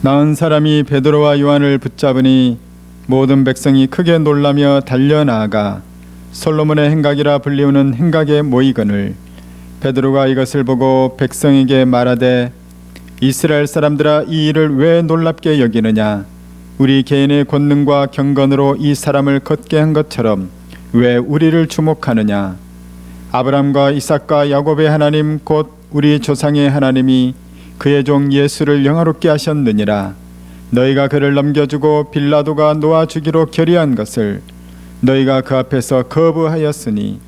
나은 사람이 베드로와 요한을 붙잡으니 모든 백성이 크게 놀라며 달려나아가 솔로몬의 행각이라 불리우는 행각에 모이거늘 베드로가 이것을 보고 백성에게 말하되 이스라엘 사람들아 이 일을 왜 놀랍게 여기느냐 우리 개인의 권능과 경건으로 이 사람을 걷게 한 것처럼 왜 우리를 주목하느냐 아브라함과 이삭과 야곱의 하나님 곧 우리 조상의 하나님이 그의 종 예수를 영화롭게 하셨느니라 너희가 그를 넘겨주고 빌라도가 놓아주기로 결의한 것을 너희가 그 앞에서 거부하였으니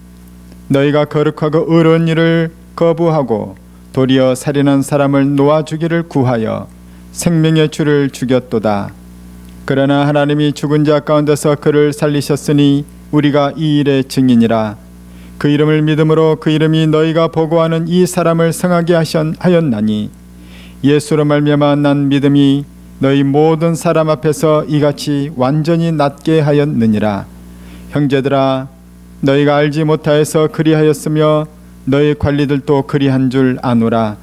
너희가 거룩하고 의로운 일을 거부하고 도리어 살인한 사람을 놓아주기를 구하여 생명의 주를 죽였도다. 그러나 하나님이 죽은 자 가운데서 그를 살리셨으니 우리가 이 일의 증인이라. 그 이름을 믿음으로 그 이름이 너희가 보고하는 이 사람을 성하게 하였나니 예수로 말미암아 난 믿음이 너희 모든 사람 앞에서 이같이 완전히 낫게 하였느니라. 형제들아 너희가 알지 못하여서 그리하였으며 너희 관리들도 그리한 줄 아노라.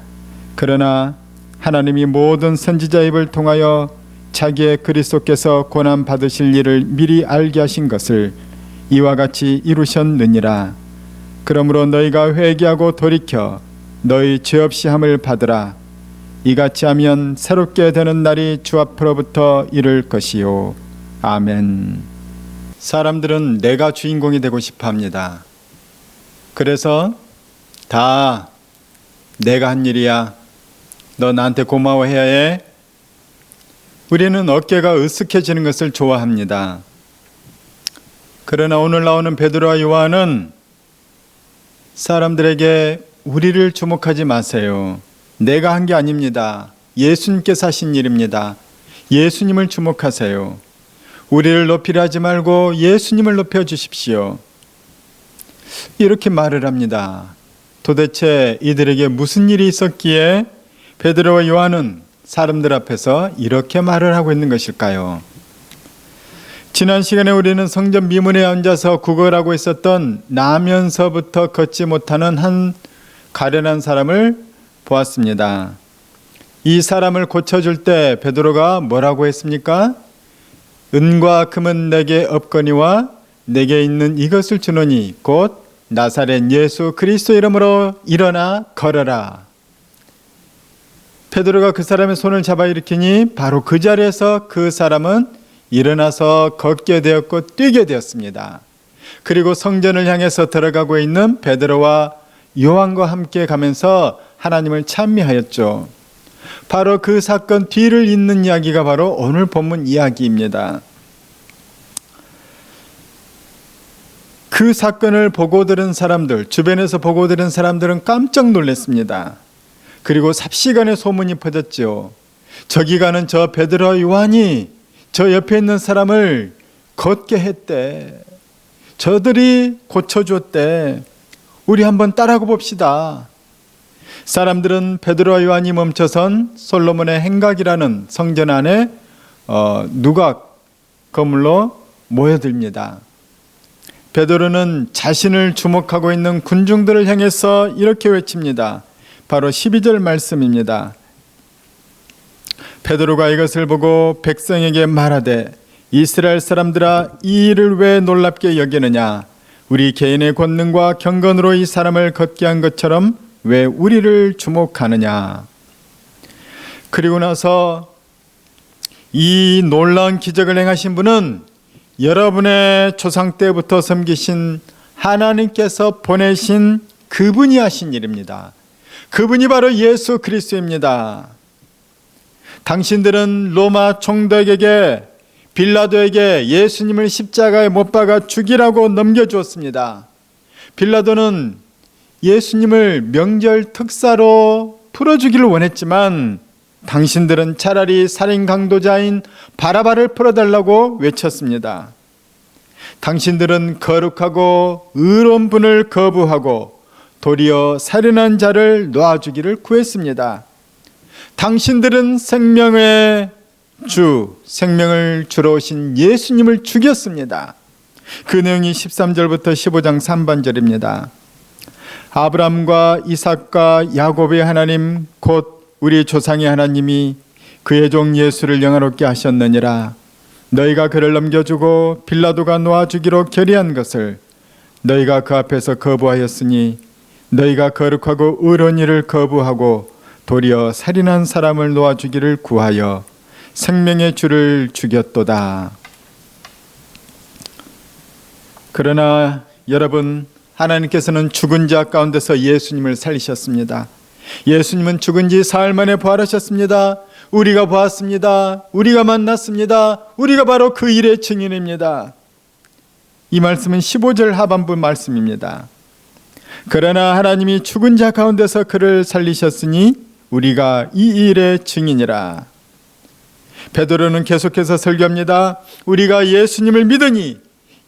그러나 하나님이 모든 선지자 입을 통하여 자기의 그리스도께서 고난 받으실 일을 미리 알게 하신 것을 이와 같이 이루셨느니라. 그러므로 너희가 회개하고 돌이켜 너희 죄 없이 함을 받으라. 이같이 하면 새롭게 되는 날이 주 앞으로부터 이를 것이요. 아멘. 사람들은 내가 주인공이 되고 싶어 합니다. 그래서 다 내가 한 일이야. 너 나한테 고마워해야 해. 우리는 어깨가 으쓱해지는 것을 좋아합니다. 그러나 오늘 나오는 베드로와 요한은 사람들에게 우리를 주목하지 마세요. 내가 한 게 아닙니다. 예수님께서 하신 일입니다. 예수님을 주목하세요. 우리를 높이려 하지 말고 예수님을 높여주십시오. 이렇게 말을 합니다. 도대체 이들에게 무슨 일이 있었기에 베드로와 요한은 사람들 앞에서 이렇게 말을 하고 있는 것일까요? 지난 시간에 우리는 성전 미문에 앉아서 구걸하고 있었던 나면서부터 걷지 못하는 한 가련한 사람을 보았습니다. 이 사람을 고쳐줄 때 베드로가 뭐라고 했습니까? 은과 금은 내게 없거니와 내게 있는 이것을 주노니 곧 나사렛 예수 그리스도 이름으로 일어나 걸어라. 베드로가 그 사람의 손을 잡아 일으키니 바로 그 자리에서 그 사람은 일어나서 걷게 되었고 뛰게 되었습니다. 그리고 성전을 향해서 들어가고 있는 베드로와 요한과 함께 가면서 하나님을 찬미하였죠. 바로 그 사건 뒤를 잇는 이야기가 바로 오늘 본문 이야기입니다. 그 사건을 보고 들은 사람들, 주변에서 보고 들은 사람들은 깜짝 놀랐습니다. 그리고 삽시간에 소문이 퍼졌죠. 저기 가는 저 베드로와 요한이 저 옆에 있는 사람을 걷게 했대. 저들이 고쳐줬대. 우리 한번 따라가 봅시다. 사람들은 베드로와 요한이 멈춰선 솔로몬의 행각이라는 성전 안에 누각 건물로 모여듭니다. 베드로는 자신을 주목하고 있는 군중들을 향해서 이렇게 외칩니다. 바로 12절 말씀입니다. 베드로가 이것을 보고 백성에게 말하되 이스라엘 사람들아 이 일을 왜 놀랍게 여기느냐 우리 개인의 권능과 경건으로 이 사람을 걷게 한 것처럼 왜 우리를 주목하느냐. 그리고 나서 이 놀라운 기적을 행하신 분은 여러분의 조상 때부터 섬기신 하나님께서 보내신 그분이 하신 일입니다. 그분이 바로 예수 그리스도입니다. 당신들은 로마 총독에게 빌라도에게 예수님을 십자가에 못 박아 죽이라고 넘겨주었습니다. 빌라도는 예수님을 명절 특사로 풀어주기를 원했지만 당신들은 차라리 살인 강도자인 바라바를 풀어달라고 외쳤습니다. 당신들은 거룩하고 의로운 분을 거부하고 도리어 살인한 자를 놓아주기를 구했습니다. 당신들은 생명의 주, 생명을 주러 오신 예수님을 죽였습니다. 그 내용이 13절부터 15장 3반절입니다. 아브라함과 이삭과 야곱의 하나님 곧 우리 조상의 하나님이 그의 종 예수를 영화롭게 하셨느니라. 너희가 그를 넘겨주고 빌라도가 놓아주기로 결의한 것을 너희가 그 앞에서 거부하였으니 너희가 거룩하고 의로운 일을 거부하고 도리어 살인한 사람을 놓아주기를 구하여 생명의 주를 죽였도다. 그러나 여러분, 하나님께서는 죽은 자 가운데서 예수님을 살리셨습니다. 예수님은 죽은 지 사흘 만에 부활하셨습니다. 우리가 보았습니다. 우리가 만났습니다. 우리가 바로 그 일의 증인입니다. 이 말씀은 15절 하반부 말씀입니다. 그러나 하나님이 죽은 자 가운데서 그를 살리셨으니 우리가 이 일의 증인이라. 베드로는 계속해서 설교합니다. 우리가 예수님을 믿으니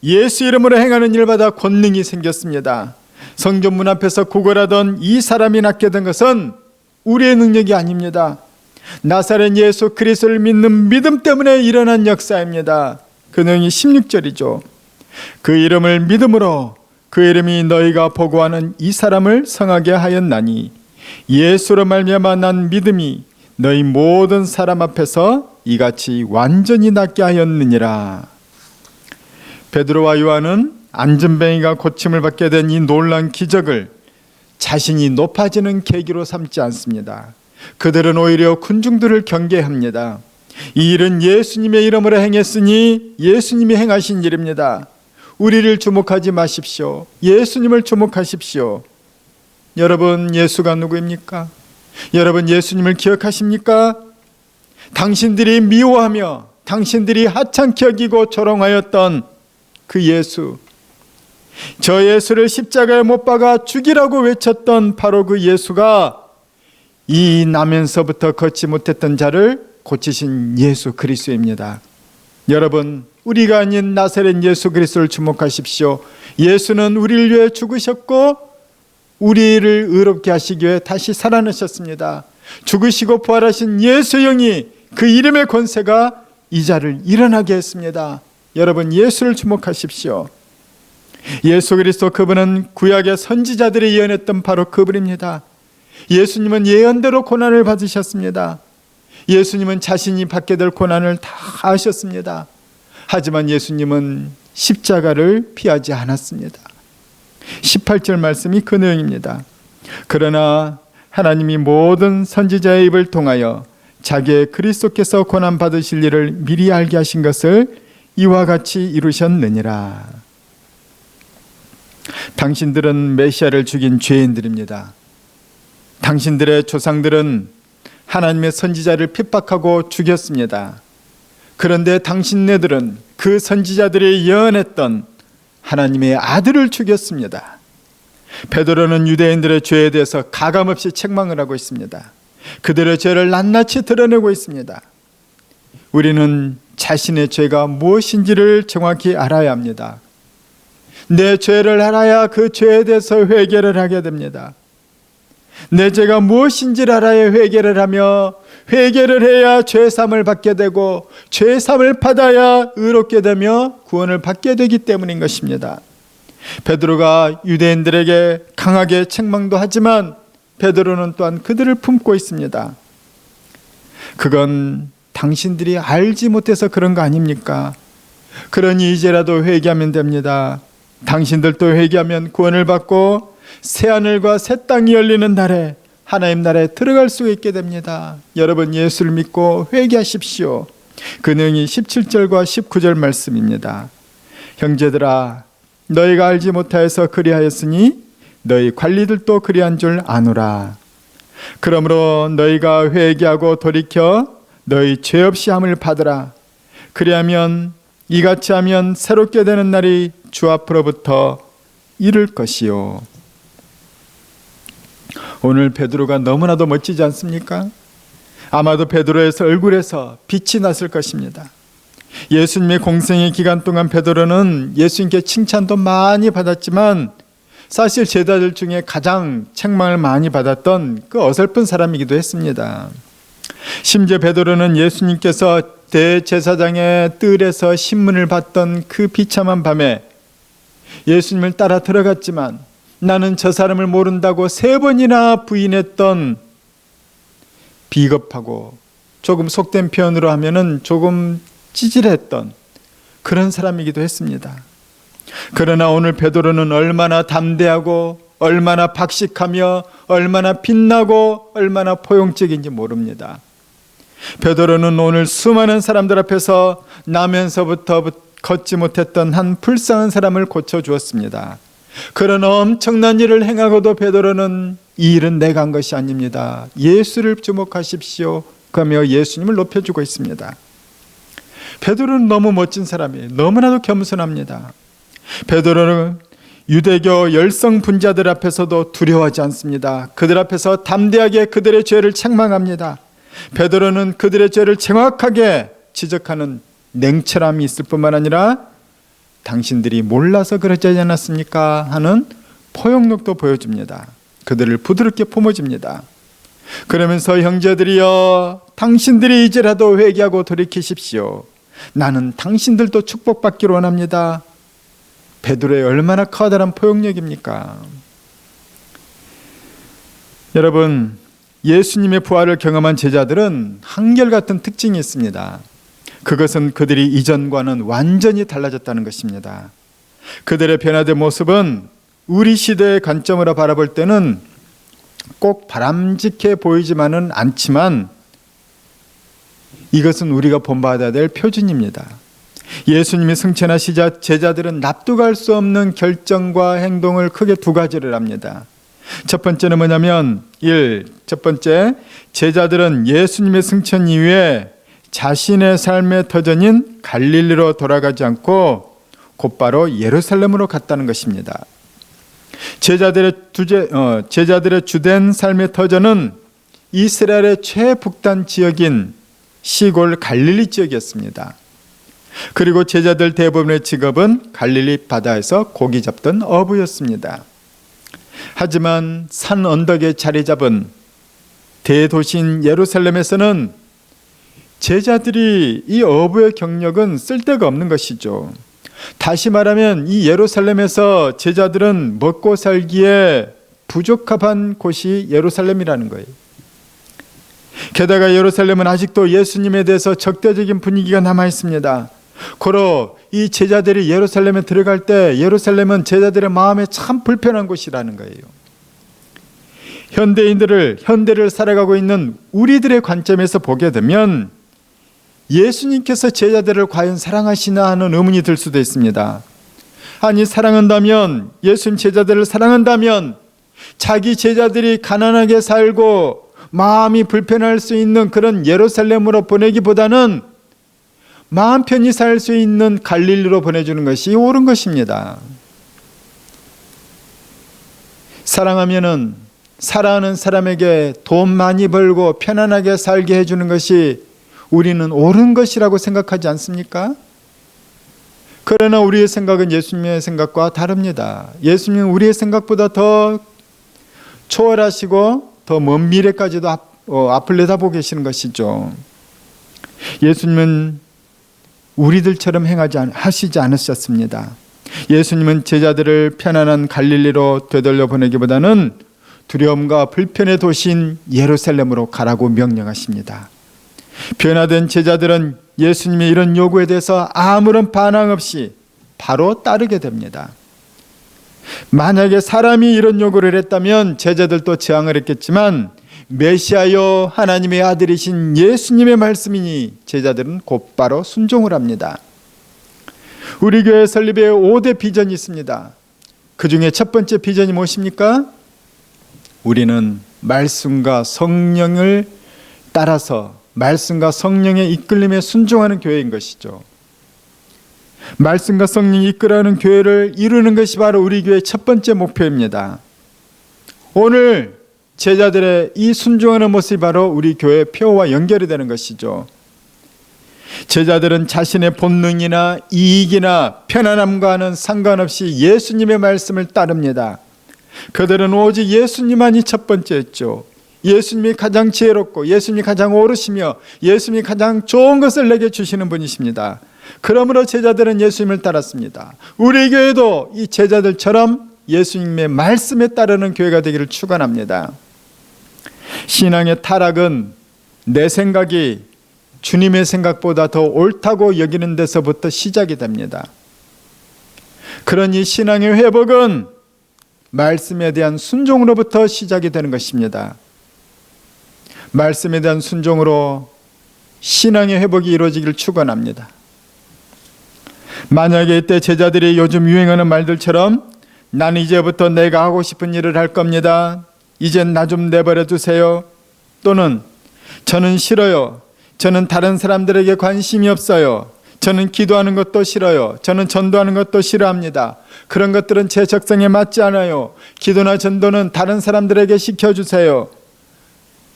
예수 이름으로 행하는 일마다 권능이 생겼습니다. 성전 문 앞에서 구걸하던 이 사람이 낫게 된 것은 우리의 능력이 아닙니다. 나사렛 예수 그리스도를 믿는 믿음 때문에 일어난 역사입니다. 그 내용이 16절이죠. 그 이름을 믿음으로 그 이름이 너희가 보고하는 이 사람을 성하게 하였나니 예수로 말미암아 난 믿음이 너희 모든 사람 앞에서 이같이 완전히 낫게 하였느니라. 베드로와 요한은 안전뱅이가 고침을 받게 된 이 놀라운 기적을 자신이 높아지는 계기로 삼지 않습니다. 그들은 오히려 군중들을 경계합니다. 이 일은 예수님의 이름으로 행했으니 예수님이 행하신 일입니다. 우리를 주목하지 마십시오. 예수님을 주목하십시오. 여러분, 예수가 누구입니까? 여러분, 예수님을 기억하십니까? 당신들이 미워하며 당신들이 하찮게 여기고 조롱하였던 그 예수, 저 예수를 십자가에 못 박아 죽이라고 외쳤던 바로 그 예수가 이 나면서부터 걷지 못했던 자를 고치신 예수 그리스도입니다. 여러분, 우리가 아닌 나사렛 예수 그리스도를 주목하십시오. 예수는 우리를 위해 죽으셨고 우리를 의롭게 하시기 위해 다시 살아나셨습니다. 죽으시고 부활하신 예수 영이 그 이름의 권세가 이 자를 일어나게 했습니다. 여러분, 예수를 주목하십시오. 예수 그리스도, 그분은 구약의 선지자들이 예언했던 바로 그분입니다. 예수님은 예언대로 고난을 받으셨습니다. 예수님은 자신이 받게 될 고난을 다 아셨습니다. 하지만 예수님은 십자가를 피하지 않았습니다. 18절 말씀이 그 내용입니다. 그러나 하나님이 모든 선지자의 입을 통하여 자기의 그리스도께서 고난 받으실 일을 미리 알게 하신 것을 이와 같이 이루셨느니라. 당신들은 메시아를 죽인 죄인들입니다. 당신들의 조상들은 하나님의 선지자를 핍박하고 죽였습니다. 그런데 당신네들은 그 선지자들이 예언했던 하나님의 아들을 죽였습니다. 베드로는 유대인들의 죄에 대해서 가감없이 책망을 하고 있습니다. 그들의 죄를 낱낱이 드러내고 있습니다. 우리는 자신의 죄가 무엇인지를 정확히 알아야 합니다. 내 죄를 알아야 그 죄에 대해서 회개를 하게 됩니다. 내 죄가 무엇인지를 알아야 회개를 하며 회개를 해야 죄사함을 받게 되고 죄사함을 받아야 의롭게 되며 구원을 받게 되기 때문인 것입니다. 베드로가 유대인들에게 강하게 책망도 하지만 베드로는 또한 그들을 품고 있습니다. 그건 당신들이 알지 못해서 그런 거 아닙니까? 그러니 이제라도 회개하면 됩니다. 당신들도 회개하면 구원을 받고 새하늘과 새 땅이 열리는 날에 하나님 나라에 들어갈 수 있게 됩니다. 여러분, 예수를 믿고 회개하십시오. 그 내용이 17절과 19절 말씀입니다. 형제들아, 너희가 알지 못하여서 그리하였으니 너희 관리들도 그리한 줄 아노라. 그러므로 너희가 회개하고 돌이켜 너희 죄 없이 함을 받으라. 그리하면 이같이 하면 새롭게 되는 날이 주 앞으로부터 이를 것이요. 오늘 베드로가 너무나도 멋지지 않습니까? 아마도 베드로의 얼굴에서 빛이 났을 것입니다. 예수님의 공생의 기간 동안 베드로는 예수님께 칭찬도 많이 받았지만 사실 제자들 중에 가장 책망을 많이 받았던 그 어설픈 사람이기도 했습니다. 심지어 베드로는 예수님께서 대제사장의 뜰에서 신문을 받던 그 비참한 밤에 예수님을 따라 들어갔지만 나는 저 사람을 모른다고 3번이나 부인했던 비겁하고 조금 속된 표현으로 하면은 조금 찌질했던 그런 사람이기도 했습니다. 그러나 오늘 베드로는 얼마나 담대하고 얼마나 박식하며 얼마나 빛나고 얼마나 포용적인지 모릅니다. 베드로는 오늘 수많은 사람들 앞에서 나면서부터 걷지 못했던 한 불쌍한 사람을 고쳐주었습니다. 그런 엄청난 일을 행하고도 베드로는 이 일은 내가 한 것이 아닙니다. 예수를 주목하십시오. 그러며 예수님을 높여주고 있습니다. 베드로는 너무 멋진 사람이에요. 너무나도 겸손합니다. 베드로는 유대교 열성 분자들 앞에서도 두려워하지 않습니다. 그들 앞에서 담대하게 그들의 죄를 책망합니다. 베드로는 그들의 죄를 정확하게 지적하는 냉철함이 있을 뿐만 아니라 당신들이 몰라서 그러지 않았습니까? 하는 포용력도 보여줍니다. 그들을 부드럽게 품어줍니다. 그러면서 형제들이여, 당신들이 이제라도 회개하고 돌이키십시오. 나는 당신들도 축복받기를 원합니다. 베드로의 얼마나 커다란 포용력입니까? 여러분, 예수님의 부활을 경험한 제자들은 한결같은 특징이 있습니다. 그것은 그들이 이전과는 완전히 달라졌다는 것입니다. 그들의 변화된 모습은 우리 시대의 관점으로 바라볼 때는 꼭 바람직해 보이지만은 않지만 이것은 우리가 본받아야 될 표준입니다. 예수님이 승천하시자 제자들은 납득할 수 없는 결정과 행동을 크게 두 가지를 합니다. 첫 번째는 뭐냐면 첫 번째, 제자들은 예수님의 승천 이후에 자신의 삶의 터전인 갈릴리로 돌아가지 않고 곧바로 예루살렘으로 갔다는 것입니다. 제자들의 주된 삶의 터전은 이스라엘의 최북단 지역인 시골 갈릴리 지역이었습니다. 그리고 제자들 대부분의 직업은 갈릴리 바다에서 고기 잡던 어부였습니다. 하지만 산 언덕에 자리 잡은 대도시인 예루살렘에서는 제자들이 이 어부의 경력은 쓸데가 없는 것이죠. 다시 말하면 이 예루살렘에서 제자들은 먹고 살기에 부적합한 곳이 예루살렘이라는 거예요. 게다가 예루살렘은 아직도 예수님에 대해서 적대적인 분위기가 남아 있습니다. 고로 이 제자들이 예루살렘에 들어갈 때 예루살렘은 제자들의 마음에 참 불편한 곳이라는 거예요. 현대를 살아가고 있는 우리들의 관점에서 보게 되면 예수님께서 제자들을 과연 사랑하시나 하는 의문이 들 수도 있습니다. 아니, 사랑한다면, 예수님 제자들을 사랑한다면 자기 제자들이 가난하게 살고 마음이 불편할 수 있는 그런 예루살렘으로 보내기보다는 마음 편히 살 수 있는 갈릴리로 보내주는 것이 옳은 것입니다. 사랑하면은 사랑하는 사람에게 돈 많이 벌고 편안하게 살게 해주는 것이 우리는 옳은 것이라고 생각하지 않습니까? 그러나 우리의 생각은 예수님의 생각과 다릅니다. 예수님은 우리의 생각보다 더 초월하시고 더 먼 미래까지도 앞을 내다보고 계시는 것이죠. 예수님은 우리들처럼 하시지 않으셨습니다. 예수님은 제자들을 편안한 갈릴리로 되돌려 보내기보다는 두려움과 불편의 도시인 예루살렘으로 가라고 명령하십니다. 변화된 제자들은 예수님의 이런 요구에 대해서 아무런 반항 없이 바로 따르게 됩니다. 만약에 사람이 이런 요구를 했다면 제자들도 저항을 했겠지만 메시아여 하나님의 아들이신 예수님의 말씀이니 제자들은 곧바로 순종을 합니다. 우리 교회 설립에 5대 비전이 있습니다. 그 중에 첫 번째 비전이 무엇입니까? 우리는 말씀과 성령을 따라서 말씀과 성령의 이끌림에 순종하는 교회인 것이죠. 말씀과 성령이 이끌어가는 교회를 이루는 것이 바로 우리 교회의 첫 번째 목표입니다. 오늘 제자들의 이 순종하는 모습이 바로 우리 교회의 표와 연결이 되는 것이죠. 제자들은 자신의 본능이나 이익이나 편안함과는 상관없이 예수님의 말씀을 따릅니다. 그들은 오직 예수님만이 첫 번째였죠. 예수님이 가장 지혜롭고 예수님이 가장 옳으시며 예수님이 가장 좋은 것을 내게 주시는 분이십니다. 그러므로 제자들은 예수님을 따랐습니다. 우리 교회도 이 제자들처럼 예수님의 말씀에 따르는 교회가 되기를 축원합니다. 신앙의 타락은 내 생각이 주님의 생각보다 더 옳다고 여기는 데서부터 시작이 됩니다. 그러니 신앙의 회복은 말씀에 대한 순종으로부터 시작이 되는 것입니다. 말씀에 대한 순종으로 신앙의 회복이 이루어지길 축원합니다. 만약에 이때 제자들이 요즘 유행하는 말들처럼 나는 이제부터 내가 하고 싶은 일을 할 겁니다. 이젠 나 좀 내버려 두세요. 또는 저는 싫어요. 저는 다른 사람들에게 관심이 없어요. 저는 기도하는 것도 싫어요. 저는 전도하는 것도 싫어합니다. 그런 것들은 제 적성에 맞지 않아요. 기도나 전도는 다른 사람들에게 시켜주세요.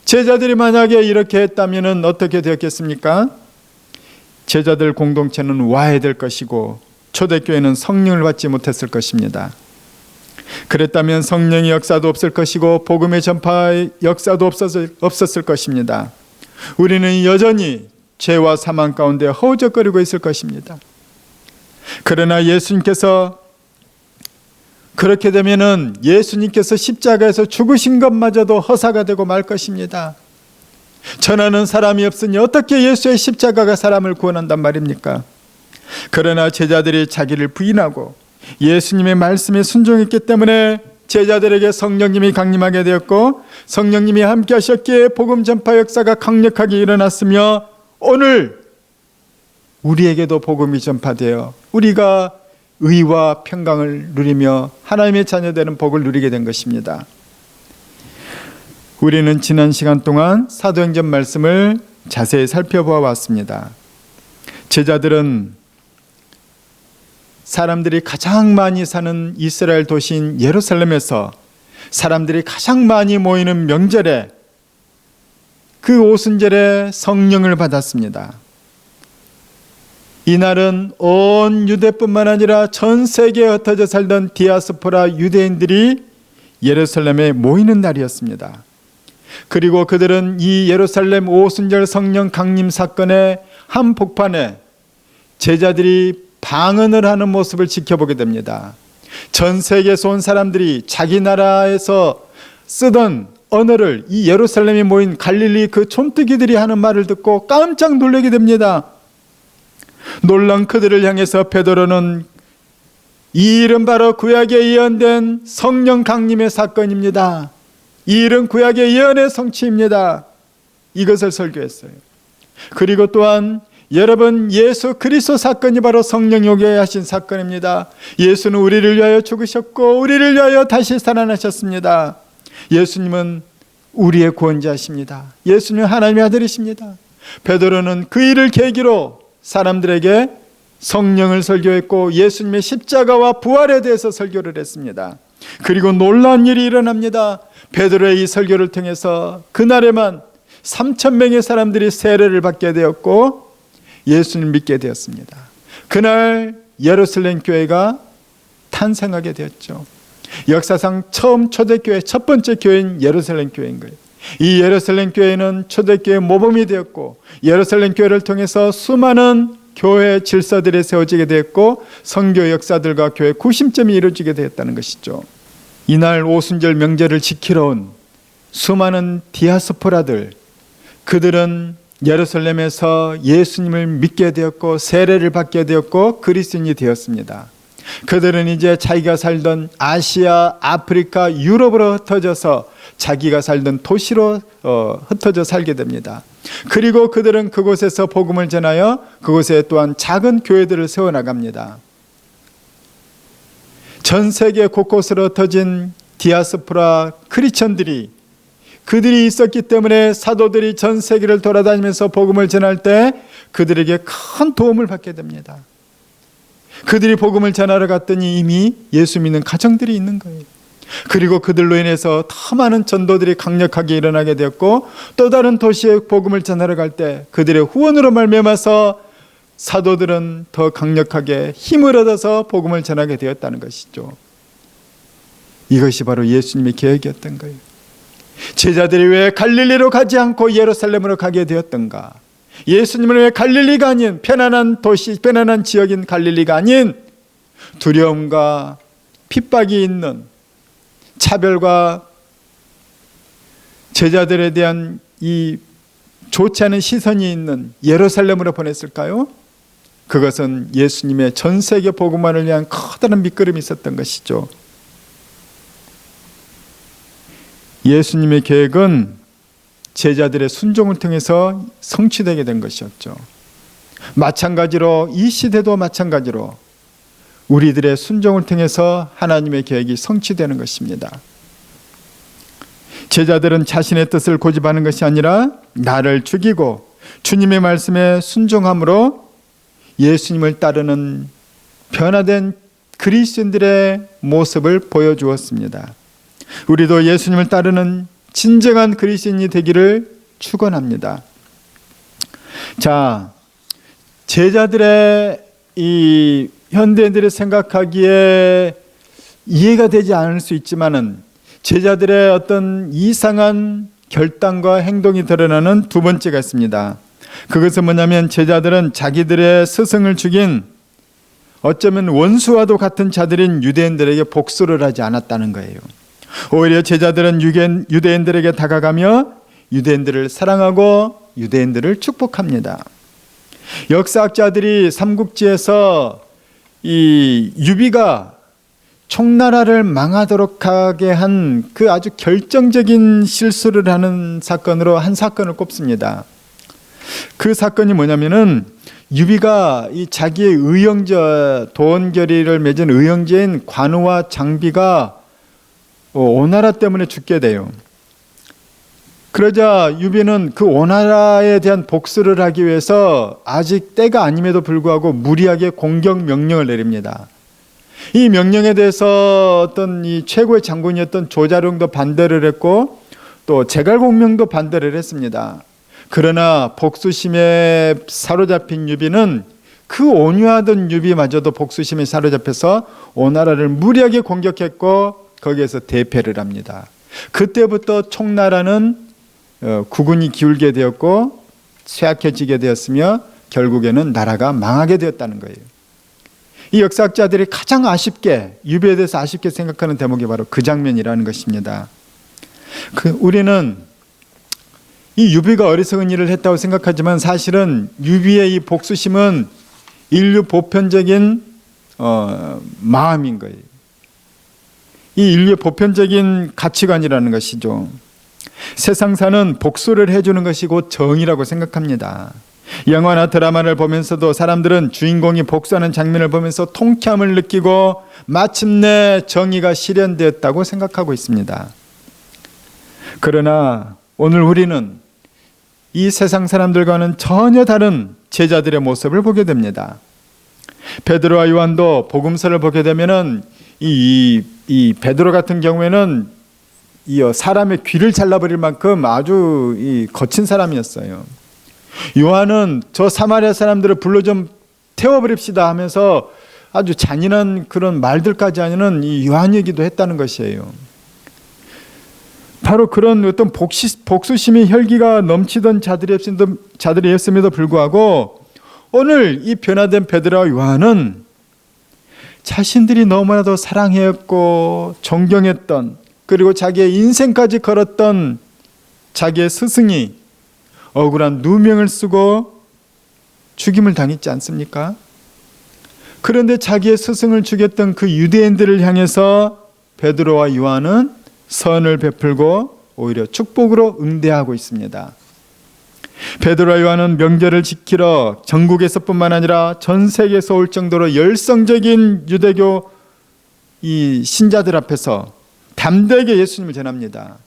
제자들이 만약에 이렇게 했다면 어떻게 되었겠습니까? 제자들 공동체는 와해될 것이고 초대교회는 성령을 받지 못했을 것입니다. 그랬다면 성령의 역사도 없을 것이고 복음의 전파의 역사도 없었을 것입니다. 우리는 여전히 죄와 사망 가운데 허우적거리고 있을 것입니다. 그러나 예수님께서 그렇게 되면은 예수님께서 십자가에서 죽으신 것마저도 허사가 되고 말 것입니다. 전하는 사람이 없으니 어떻게 예수의 십자가가 사람을 구원한단 말입니까? 그러나 제자들이 자기를 부인하고 예수님의 말씀에 순종했기 때문에 제자들에게 성령님이 강림하게 되었고 성령님이 함께 하셨기에 복음 전파 역사가 강력하게 일어났으며 오늘 우리에게도 복음이 전파되어 우리가 의와 평강을 누리며 하나님의 자녀되는 복을 누리게 된 것입니다. 우리는 지난 시간 동안 사도행전 말씀을 자세히 살펴보아 왔습니다. 제자들은 사람들이 가장 많이 사는 이스라엘 도시인 예루살렘에서 사람들이 가장 많이 모이는 명절에 그 오순절에 성령을 받았습니다. 이날은 온 유대뿐만 아니라 전 세계에 흩어져 살던 디아스포라 유대인들이 예루살렘에 모이는 날이었습니다. 그리고 그들은 이 예루살렘 오순절 성령 강림 사건의 한복판에 제자들이 방언을 하는 모습을 지켜보게 됩니다. 전 세계에서 온 사람들이 자기 나라에서 쓰던 언어를 이 예루살렘에 모인 갈릴리 그 촌뜨기들이 하는 말을 듣고 깜짝 놀라게 됩니다. 놀란 그들을 향해서 베드로는 이 일은 바로 구약에 예언된 성령 강림의 사건입니다. 이 일은 구약의 예언의 성취입니다. 이것을 설교했어요. 그리고 또한 여러분, 예수 그리스도 사건이 바로 성령이 오게 하신 사건입니다. 예수는 우리를 위하여 죽으셨고 우리를 위하여 다시 살아나셨습니다. 예수님은 우리의 구원자십니다. 예수님은 하나님의 아들이십니다. 베드로는 그 일을 계기로 사람들에게 성령을 설교했고 예수님의 십자가와 부활에 대해서 설교를 했습니다. 그리고 놀라운 일이 일어납니다. 베드로의 이 설교를 통해서 그날에만 3,000명의 사람들이 세례를 받게 되었고 예수님을 믿게 되었습니다. 그날 예루살렘 교회가 탄생하게 되었죠. 역사상 처음 초대교회 첫 번째 교회인 예루살렘 교회인 거예요. 이 예루살렘 교회는 초대교회 모범이 되었고 예루살렘 교회를 통해서 수많은 교회 질서들이 세워지게 되었고 선교 역사들과 교회 구심점이 이루어지게 되었다는 것이죠. 이날 오순절 명절을 지키러 온 수많은 디아스포라들, 그들은 예루살렘에서 예수님을 믿게 되었고 세례를 받게 되었고 그리스도인이 되었습니다. 그들은 이제 자기가 살던 아시아, 아프리카, 유럽으로 흩어져서 자기가 살던 도시로 흩어져 살게 됩니다. 그리고 그들은 그곳에서 복음을 전하여 그곳에 또한 작은 교회들을 세워나갑니다. 전 세계 곳곳으로 흩어진 디아스포라 크리스천들이 그들이 있었기 때문에 사도들이 전 세계를 돌아다니면서 복음을 전할 때 그들에게 큰 도움을 받게 됩니다. 그들이 복음을 전하러 갔더니 이미 예수 믿는 가정들이 있는 거예요. 그리고 그들로 인해서 더 많은 전도들이 강력하게 일어나게 되었고 또 다른 도시에 복음을 전하러 갈 때 그들의 후원으로 말미암아서 사도들은 더 강력하게 힘을 얻어서 복음을 전하게 되었다는 것이죠. 이것이 바로 예수님의 계획이었던 거예요. 제자들이 왜 갈릴리로 가지 않고 예루살렘으로 가게 되었던가? 예수님은 왜 갈릴리가 아닌 편안한 도시, 편안한 지역인 갈릴리가 아닌 두려움과 핍박이 있는 차별과 제자들에 대한 이 좋지 않은 시선이 있는 예루살렘으로 보냈을까요? 그것은 예수님의 전 세계 복음화를 위한 커다란 밑거름이 있었던 것이죠. 예수님의 계획은 제자들의 순종을 통해서 성취되게 된 것이었죠. 마찬가지로 이 시대도 마찬가지로 우리들의 순종을 통해서 하나님의 계획이 성취되는 것입니다. 제자들은 자신의 뜻을 고집하는 것이 아니라 나를 죽이고 주님의 말씀에 순종함으로 예수님을 따르는 변화된 그리스도인들의 모습을 보여주었습니다. 우리도 예수님을 따르는 진정한 그리스도인이 되기를 축원합니다. 자, 제자들의 이 현대인들이 생각하기에 이해가 되지 않을 수 있지만은 제자들의 어떤 이상한 결단과 행동이 드러나는 두 번째가 있습니다. 그것은 뭐냐면 제자들은 자기들의 스승을 죽인 어쩌면 원수와도 같은 자들인 유대인들에게 복수를 하지 않았다는 거예요. 오히려 제자들은 유대인들에게 다가가며 유대인들을 사랑하고 유대인들을 축복합니다. 역사학자들이 삼국지에서 이 유비가 총나라를 망하도록 하게 한 그 아주 결정적인 실수를 하는 사건으로 한 사건을 꼽습니다. 그 사건이 뭐냐면은 유비가 이 자기의 의형제 도원결의를 맺은 의형제인 관우와 장비가 오나라 때문에 죽게 돼요. 그러자 유비는 그 오나라에 대한 복수를 하기 위해서 아직 때가 아님에도 불구하고 무리하게 공격 명령을 내립니다. 이 명령에 대해서 어떤 이 최고의 장군이었던 조자룡도 반대를 했고 또 제갈공명도 반대를 했습니다. 그러나 복수심에 사로잡힌 유비는 그 온유하던 유비마저도 복수심에 사로잡혀서 오나라를 무리하게 공격했고 거기에서 대패를 합니다. 그때부터 총나라는 국운이 기울게 되었고 쇠약해지게 되었으며 결국에는 나라가 망하게 되었다는 거예요. 이 역사학자들이 가장 아쉽게 유비에 대해서 아쉽게 생각하는 대목이 바로 그 장면이라는 것입니다. 우리는 이 유비가 어리석은 일을 했다고 생각하지만 사실은 유비의 이 복수심은 인류 보편적인 마음인 거예요. 이 인류의 보편적인 가치관이라는 것이죠. 세상사는 복수를 해주는 것이 곧 정의라고 생각합니다. 영화나 드라마를 보면서도 사람들은 주인공이 복수하는 장면을 보면서 통쾌함을 느끼고 마침내 정의가 실현되었다고 생각하고 있습니다. 그러나 오늘 우리는 이 세상 사람들과는 전혀 다른 제자들의 모습을 보게 됩니다. 베드로와 요한도 복음서를 보게 되면은 이 베드로 같은 경우에는 사람의 귀를 잘라버릴 만큼 아주 거친 사람이었어요. 요한은 저 사마리아 사람들을 불러 좀 태워버립시다 하면서 아주 잔인한 그런 말들까지 하는 이 요한이기도 했다는 것이에요. 바로 그런 어떤 복수심의 혈기가 넘치던 자들이었음에도 불구하고 오늘 이 변화된 베드로와 요한은 자신들이 너무나도 사랑했고 존경했던 그리고 자기의 인생까지 걸었던 자기의 스승이 억울한 누명을 쓰고 죽임을 당했지 않습니까? 그런데 자기의 스승을 죽였던 그 유대인들을 향해서 베드로와 요한은 선을 베풀고 오히려 축복으로 응대하고 있습니다. 베드로와 요한은 명절을 지키러 전국에서뿐만 아니라 전 세계에서 올 정도로 열성적인 유대교 이 신자들 앞에서 담대하게 예수님을 전합니다.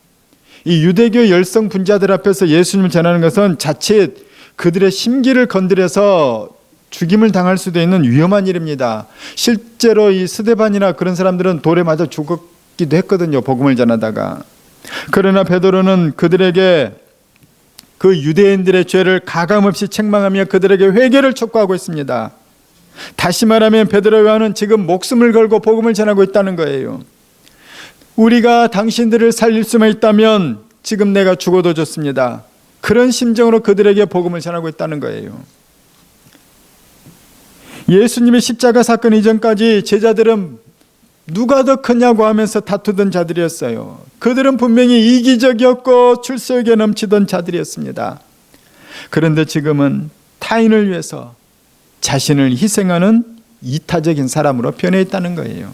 이 유대교 열성 분자들 앞에서 예수님을 전하는 것은 자칫 그들의 심기를 건드려서 죽임을 당할 수도 있는 위험한 일입니다. 실제로 이 스데반이나 그런 사람들은 돌에 맞아 죽었기도 했거든요. 복음을 전하다가. 그러나 베드로는 그들에게 그 유대인들의 죄를 가감없이 책망하며 그들에게 회개를 촉구하고 있습니다. 다시 말하면 베드로 요한은 지금 목숨을 걸고 복음을 전하고 있다는 거예요. 우리가 당신들을 살릴 수만 있다면 지금 내가 죽어도 좋습니다. 그런 심정으로 그들에게 복음을 전하고 있다는 거예요. 예수님의 십자가 사건 이전까지 제자들은 누가 더 크냐고 하면서 다투던 자들이었어요. 그들은 분명히 이기적이었고 출세욕에 넘치던 자들이었습니다. 그런데 지금은 타인을 위해서 자신을 희생하는 이타적인 사람으로 변해 있다는 거예요.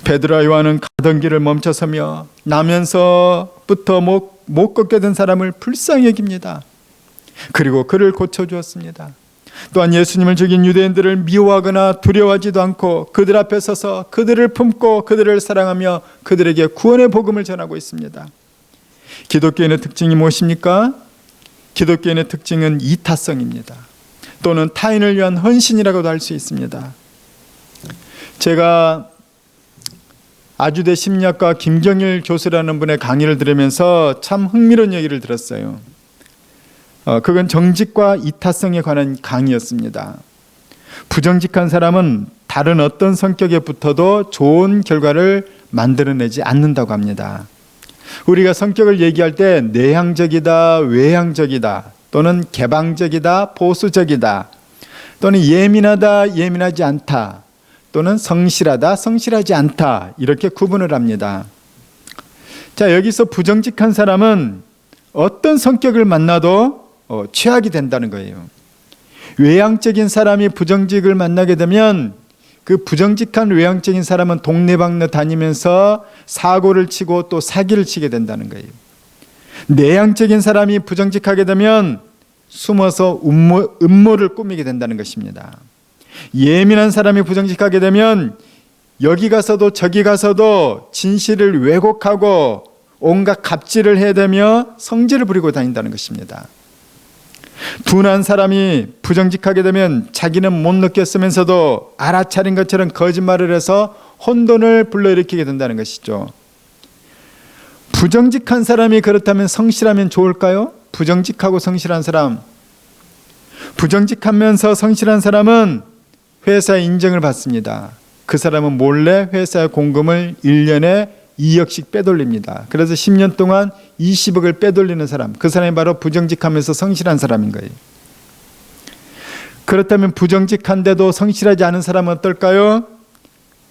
베드로와 요한은 가던 길을 멈춰서며 나면서부터 못 걷게 된 사람을 불쌍히 여깁니다. 그리고 그를 고쳐주었습니다. 또한 예수님을 죽인 유대인들을 미워하거나 두려워하지도 않고 그들 앞에 서서 그들을 품고 그들을 사랑하며 그들에게 구원의 복음을 전하고 있습니다. 기독교인의 특징이 무엇입니까? 기독교인의 특징은 이타성입니다. 또는 타인을 위한 헌신이라고도 할 수 있습니다. 제가 아주대 심리학과 김경일 교수라는 분의 강의를 들으면서 참 흥미로운 얘기를 들었어요. 그건 정직과 이타성에 관한 강의였습니다. 부정직한 사람은 다른 어떤 성격에 붙어도 좋은 결과를 만들어내지 않는다고 합니다. 우리가 성격을 얘기할 때 내향적이다, 외향적이다, 또는 개방적이다, 보수적이다, 또는 예민하다, 예민하지 않다, 또는 성실하다, 성실하지 않다, 이렇게 구분을 합니다. 자, 여기서 부정직한 사람은 어떤 성격을 만나도 최악이 된다는 거예요. 외향적인 사람이 부정직을 만나게 되면 그 부정직한 외향적인 사람은 동네방네 다니면서 사고를 치고 또 사기를 치게 된다는 거예요. 내향적인 사람이 부정직하게 되면 숨어서 음모를 꾸미게 된다는 것입니다. 예민한 사람이 부정직하게 되면 여기 가서도 저기 가서도 진실을 왜곡하고 온갖 갑질을 해대며 성질을 부리고 다닌다는 것입니다. 둔한 사람이 부정직하게 되면 자기는 못 느꼈으면서도 알아차린 것처럼 거짓말을 해서 혼돈을 불러일으키게 된다는 것이죠. 부정직한 사람이 그렇다면 성실하면 좋을까요? 부정직하고 성실한 사람, 부정직하면서 성실한 사람은 회사의 인정을 받습니다. 그 사람은 몰래 회사의 공금을 1년에 2억씩 빼돌립니다. 그래서 10년 동안 20억을 빼돌리는 사람, 그 사람이 바로 부정직하면서 성실한 사람인 거예요. 그렇다면 부정직한데도 성실하지 않은 사람은 어떨까요?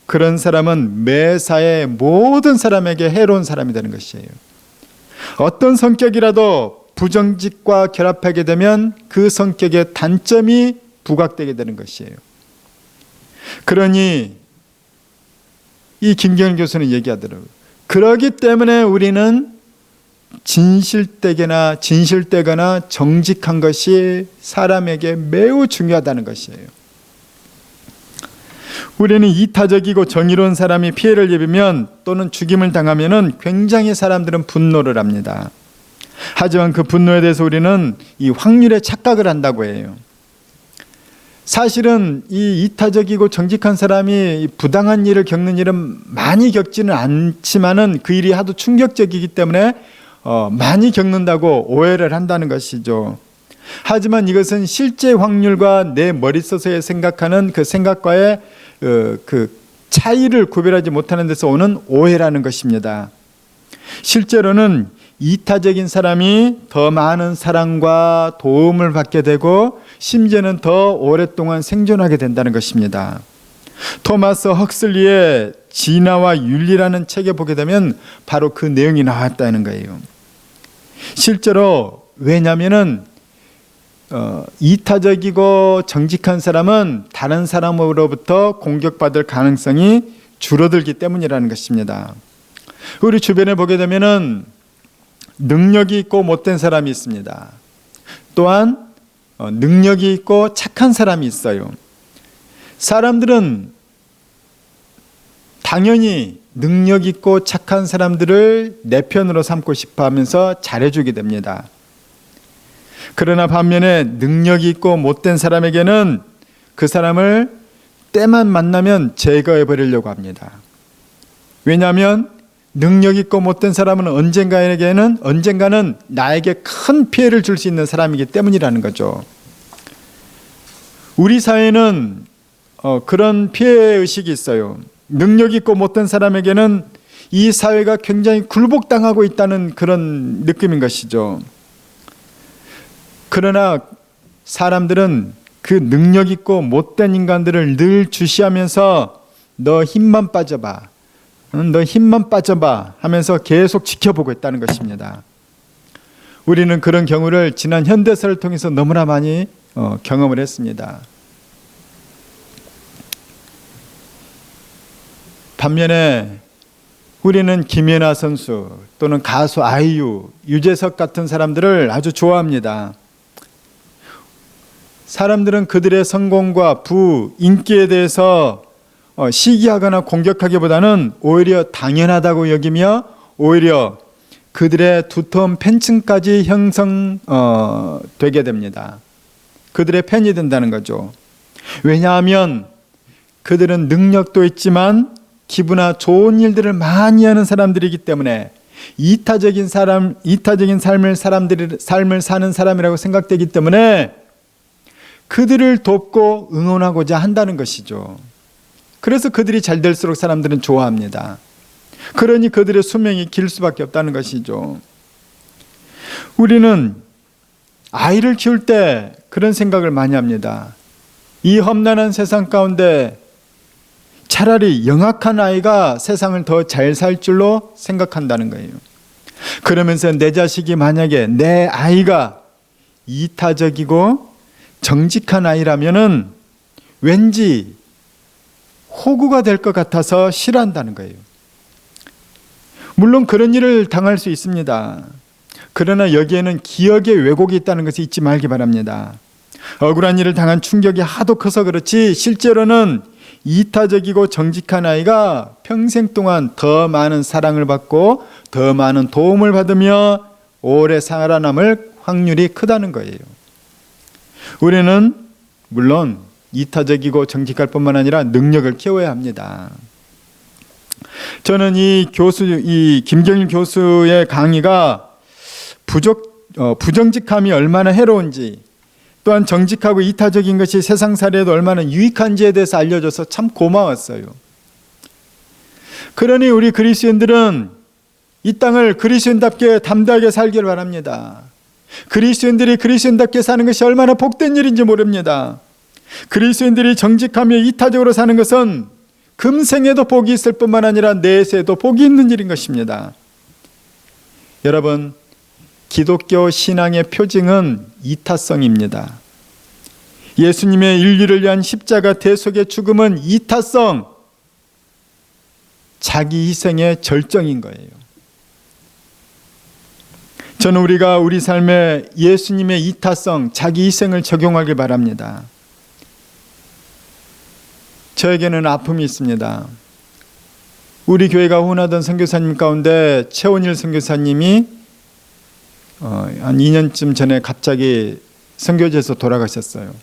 그런 사람은 매사의 모든 사람에게 해로운 사람이 되는 것이에요. 어떤 성격이라도 부정직과 결합하게 되면 그 성격의 단점이 부각되게 되는 것이에요. 그러니 이 김경일 교수는 얘기하더라고요. 그렇기 때문에 우리는 진실되거나 정직한 것이 사람에게 매우 중요하다는 것이에요. 우리는 이타적이고 정의로운 사람이 피해를 입으면 또는 죽임을 당하면 굉장히 사람들은 분노를 합니다. 하지만 그 분노에 대해서 우리는 이 확률에 착각을 한다고 해요. 사실은 이 이타적이고 정직한 사람이 부당한 일을 겪는 일은 많이 겪지는 않지만은 그 일이 하도 충격적이기 때문에 많이 겪는다고 오해를 한다는 것이죠. 하지만 이것은 실제 확률과 내 머릿속에 생각하는 그 생각과의 그 차이를 구별하지 못하는 데서 오는 오해라는 것입니다. 실제로는 이타적인 사람이 더 많은 사랑과 도움을 받게 되고 심지어는 더 오랫동안 생존하게 된다는 것입니다. 토마스 헉슬리의 진화와 윤리라는 책에 보게 되면 바로 그 내용이 나왔다는 거예요. 실제로 왜냐하면은 이타적이고 정직한 사람은 다른 사람으로부터 공격받을 가능성이 줄어들기 때문이라는 것입니다. 우리 주변에 보게 되면은 능력이 있고 못된 사람이 있습니다. 또한 능력이 있고 착한 사람이 있어요. 사람들은 당연히 능력 있고 착한 사람들을 내 편으로 삼고 싶어 하면서 잘해주게 됩니다. 그러나 반면에 능력이 있고 못된 사람에게는 그 사람을 때만 만나면 제거해 버리려고 합니다. 왜냐하면 능력 있고 못된 사람은 언젠가는 나에게 큰 피해를 줄 수 있는 사람이기 때문이라는 거죠. 우리 사회는 그런 피해의식이 있어요. 능력 있고 못된 사람에게는 이 사회가 굉장히 굴복당하고 있다는 그런 느낌인 것이죠. 그러나 사람들은 그 능력 있고 못된 인간들을 늘 주시하면서 너 힘만 빠져봐 하면서 계속 지켜보고 있다는 것입니다. 우리는 그런 경우를 지난 현대사를 통해서 너무나 많이 경험을 했습니다. 반면에 우리는 김연아 선수 또는 가수 아이유, 유재석 같은 사람들을 아주 좋아합니다. 사람들은 그들의 성공과 인기에 대해서 시기하거나 공격하기보다는 오히려 당연하다고 여기며 오히려 그들의 두터운 팬층까지 형성되게 됩니다. 그들의 팬이 된다는 거죠. 왜냐하면 그들은 능력도 있지만 기부나 좋은 일들을 많이 하는 사람들이기 때문에 이타적인 삶을 사는 사람이라고 생각되기 때문에 그들을 돕고 응원하고자 한다는 것이죠. 그래서 그들이 잘 될수록 사람들은 좋아합니다. 그러니 그들의 수명이 길 수밖에 없다는 것이죠. 우리는 아이를 키울 때 그런 생각을 많이 합니다. 이 험난한 세상 가운데 차라리 영악한 아이가 세상을 더 잘 살 줄로 생각한다는 거예요. 그러면서 내 자식이 만약에 내 아이가 이타적이고 정직한 아이라면은 왠지 호구가 될 것 같아서 싫어한다는 거예요. 물론 그런 일을 당할 수 있습니다. 그러나 여기에는 기억의 왜곡이 있다는 것을 잊지 말기 바랍니다. 억울한 일을 당한 충격이 하도 커서 그렇지 실제로는 이타적이고 정직한 아이가 평생 동안 더 많은 사랑을 받고 더 많은 도움을 받으며 오래 살아남을 확률이 크다는 거예요. 우리는 물론 이타적이고 정직할 뿐만 아니라 능력을 키워야 합니다. 저는 이 김경일 교수의 강의가 부정직함이 얼마나 해로운지, 또한 정직하고 이타적인 것이 세상살이에도 얼마나 유익한지에 대해서 알려줘서 참 고마웠어요. 그러니 우리 그리스도인들은 이 땅을 그리스도인답게 담대하게 살기를 바랍니다. 그리스도인들이 그리스도인답게 사는 것이 얼마나 복된 일인지 모릅니다. 그리스도인들이 정직하며 이타적으로 사는 것은 금생에도 복이 있을 뿐만 아니라 내세에도 복이 있는 일인 것입니다. 여러분, 기독교 신앙의 표징은 이타성입니다. 예수님의 인류를 위한 십자가 대속의 죽음은 이타성, 자기 희생의 절정인 거예요. 저는 우리가 우리 삶에 예수님의 이타성, 자기 희생을 적용하길 바랍니다. 저에게는 아픔이 있습니다. 우리 교회가 후원하던 선교사님 가운데 최원일 선교사님이 한 2년쯤 전에 갑자기 선교지에서 돌아가셨어요.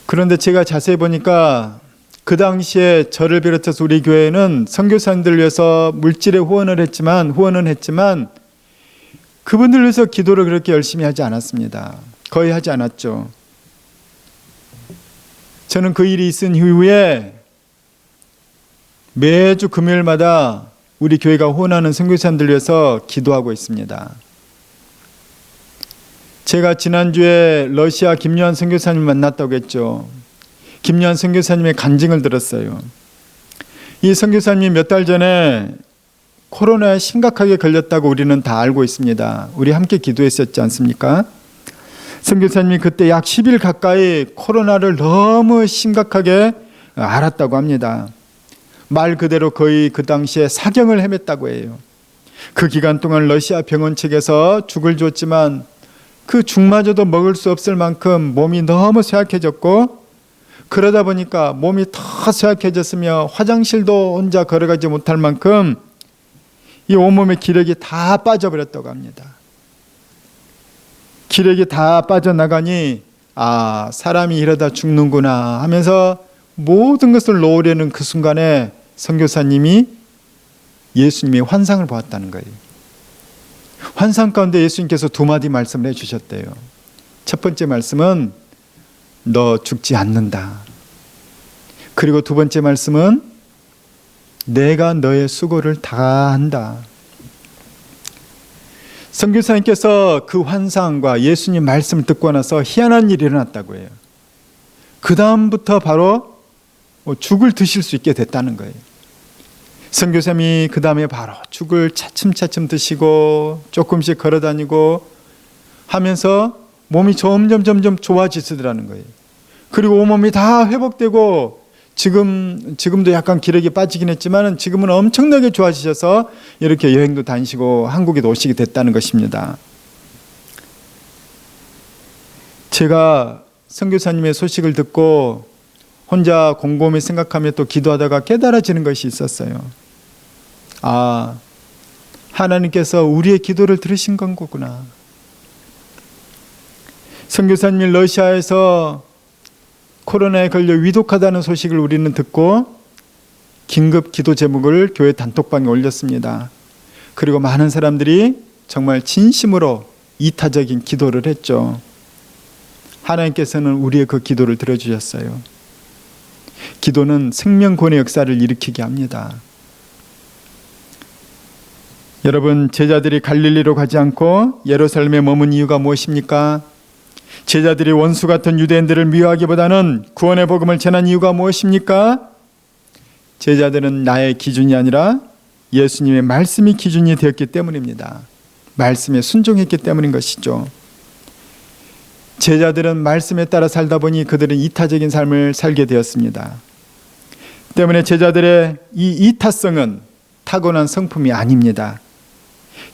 그런데 제가 자세히 보니까 그 당시에 저를 비롯해서 우리 교회는 선교사님들을 위해서 물질의 후원은 했지만 그분들을 위해서 기도를 그렇게 열심히 하지 않았습니다. 거의 하지 않았죠. 저는 그 일이 있은 이후에 매주 금요일마다 우리 교회가 후원하는 선교사님들을 위해서 기도하고 있습니다. 제가 지난주에 러시아 김요한 선교사님 만났다고 했죠. 김요한 선교사님의 간증을 들었어요. 이 선교사님이 몇 달 전에 코로나에 심각하게 걸렸다고 우리는 다 알고 있습니다. 우리 함께 기도했었지 않습니까? 선교사님이 그때 약 10일 가까이 코로나를 너무 심각하게 앓았다고 합니다. 말 그대로 거의 그 당시에 사경을 헤맸다고 해요. 그 기간 동안 러시아 병원 측에서 죽을 줬지만 그 죽마저도 먹을 수 없을 만큼 몸이 너무 쇠약해졌고, 그러다 보니까 몸이 더 쇠약해졌으며 화장실도 혼자 걸어가지 못할 만큼 이 온몸의 기력이 다 빠져버렸다고 합니다. 기력이 다 빠져나가니 사람이 이러다 죽는구나 하면서 모든 것을 놓으려는 그 순간에 선교사님이 예수님의 환상을 보았다는 거예요. 환상 가운데 예수님께서 두 마디 말씀을 해주셨대요. 첫 번째 말씀은 너 죽지 않는다. 그리고 두 번째 말씀은 내가 너의 수고를 다 한다. 선교사님께서 그 환상과 예수님 말씀을 듣고 나서 희한한 일이 일어났다고 해요. 그 다음부터 바로 죽을 드실 수 있게 됐다는 거예요. 선교사님이 그 다음에 바로 죽을 차츰차츰 드시고 조금씩 걸어다니고 하면서 몸이 점점 좋아지시더라는 거예요. 그리고 온몸이 다 회복되고 지금도 약간 기력이 빠지긴 했지만 지금은 엄청나게 좋아지셔서 이렇게 여행도 다니시고 한국에도 오시게 됐다는 것입니다. 제가 선교사님의 소식을 듣고 혼자 곰곰이 생각하며 또 기도하다가 깨달아지는 것이 있었어요. 아, 하나님께서 우리의 기도를 들으신 거구나. 선교사님이 러시아에서 코로나에 걸려 위독하다는 소식을 우리는 듣고 긴급 기도 제목을 교회 단톡방에 올렸습니다. 그리고 많은 사람들이 정말 진심으로 이타적인 기도를 했죠. 하나님께서는 우리의 그 기도를 들어주셨어요. 기도는 생명권의 역사를 일으키게 합니다. 여러분, 제자들이 갈릴리로 가지 않고 예루살렘에 머문 이유가 무엇입니까? 제자들이 원수 같은 유대인들을 미워하기보다는 구원의 복음을 전한 이유가 무엇입니까? 제자들은 나의 기준이 아니라 예수님의 말씀이 기준이 되었기 때문입니다. 말씀에 순종했기 때문인 것이죠. 제자들은 말씀에 따라 살다 보니 그들은 이타적인 삶을 살게 되었습니다. 때문에 제자들의 이 이타성은 타고난 성품이 아닙니다.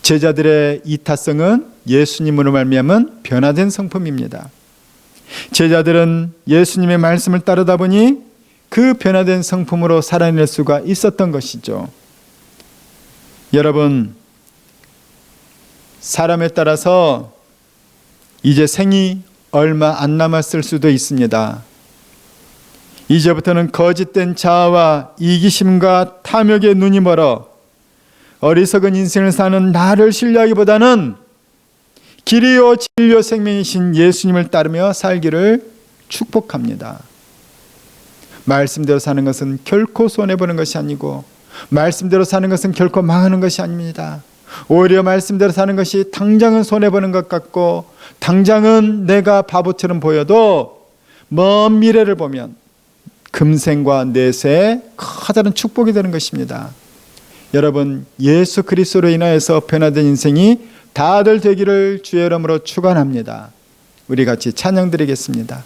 제자들의 이타성은 예수님으로 말미암은 변화된 성품입니다. 제자들은 예수님의 말씀을 따르다 보니 그 변화된 성품으로 살아낼 수가 있었던 것이죠. 여러분, 사람에 따라서 이제 생이 얼마 안 남았을 수도 있습니다. 이제부터는 거짓된 자아와 이기심과 탐욕에 눈이 멀어 어리석은 인생을 사는 나를 신뢰하기보다는 길이요 진리요 생명이신 예수님을 따르며 살기를 축복합니다. 말씀대로 사는 것은 결코 손해보는 것이 아니고 말씀대로 사는 것은 결코 망하는 것이 아닙니다. 오히려 말씀대로 사는 것이 당장은 손해보는 것 같고 당장은 내가 바보처럼 보여도 먼 미래를 보면 금생과 내세의 커다란 축복이 되는 것입니다. 여러분, 예수 그리스도로 인하여서 변화된 인생이 다들 되기를 주의 이름으로 축원합니다. 우리 같이 찬양 드리겠습니다.